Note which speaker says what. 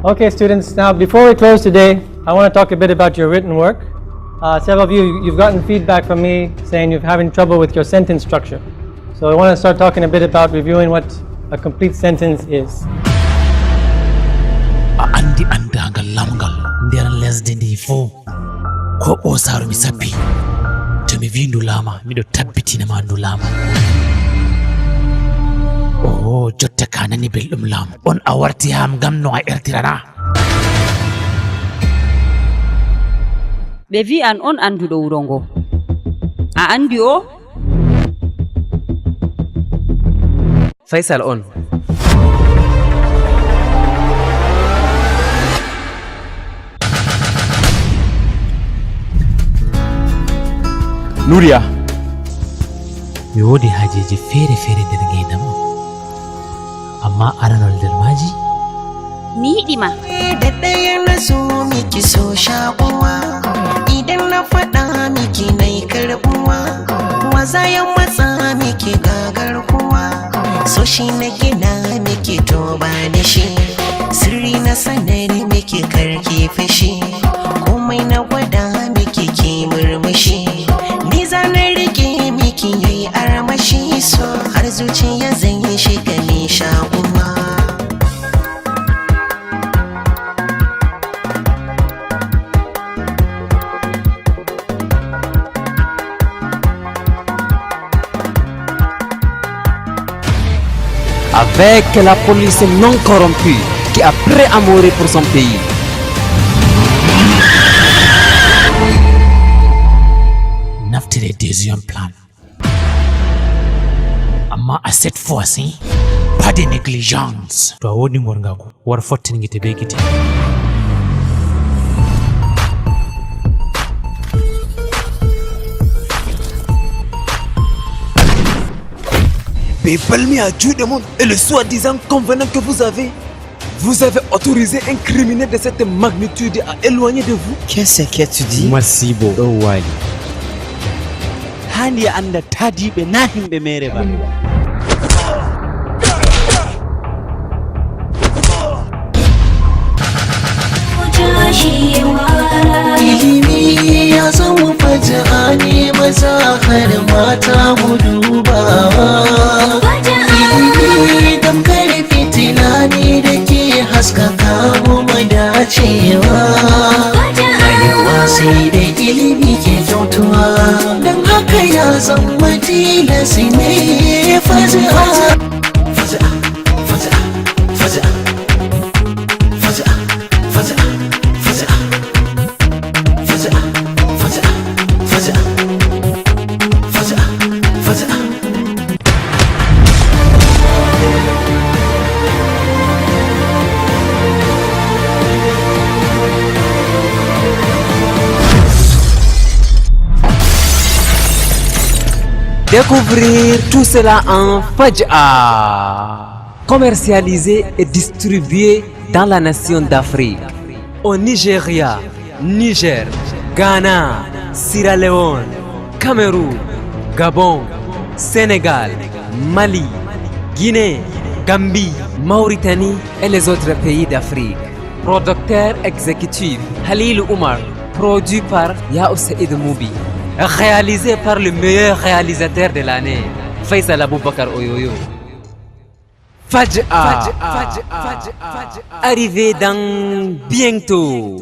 Speaker 1: Okay, students, now before we close today, I want to talk a bit about your written work. Several of you've gotten feedback from me saying you're having trouble with your sentence structure. So I want to start talking a bit about reviewing what a complete sentence is.
Speaker 2: Andi andangal lamgal nder lesde ndi fo ko ɓosaru mi sappi to mi wi ndulama miɗo tabbitina ma ndulama o jotta ka nani belɗum laamu on a warti ham ngam no a ertirana
Speaker 3: ɓe wi an on anduɗo wuro ngo a andi o
Speaker 4: Faisal on.
Speaker 5: Nuria.
Speaker 2: mi wodi hajeji fere nder ngeydam amma aranol nder maji
Speaker 3: mi yiɗima
Speaker 6: da ɗaya na so miki so shakuwa idan na faɗa miki nai karɓuwa waza ya matsa miki gagar kuwa so shi na gina miki to ba da shi sirri na sanar miki karki fashi komai na gwada miki ki murmushi ni zanar rike miki yayi armashi so har zuciya zan yi shiga ni shakuwa.
Speaker 4: Avec la police non corrompue qui est prêt à mourir pour son pays.
Speaker 2: naftire deuxième plan amma à cette fois-ci pas de négligence to a wodi ngorngako war fottini gite be gite
Speaker 5: Palmi a tué des mondes et le soi-disant convenant que vous avez autorisé un criminel de cette magnitude à éloigner de vous.
Speaker 7: Qu'est-ce que tu dis?
Speaker 4: Masibo ɗo wali.
Speaker 7: Hani anda tadiɓe na himɓe mere ba.
Speaker 6: Ilimi ya zama faji'a ne maza har mata mu dubawa. Ilimi damkar fitila ne da ke haskaka mu madacewa. Rayuwa sai da ilimi ke kyautuwa, don haka ya zama tilasi ne faji'a.
Speaker 4: Découvrir tout cela en Fadja, commercialisé et distribué dans la nation d'Afrique, au Nigeria, Niger, Ghana, Sierra Leone, Cameroun, Gabon, Sénégal, Mali, Guinée, Gambie, Mauritanie et les autres pays d'Afrique. Producteur exécutif Halil Oumar, produit par Yao Saïd Moubi. Réalisé par le meilleur réalisateur de l'année, Faisal Aboubakar Oyoyo. Fadja, arrivé dans bientôt.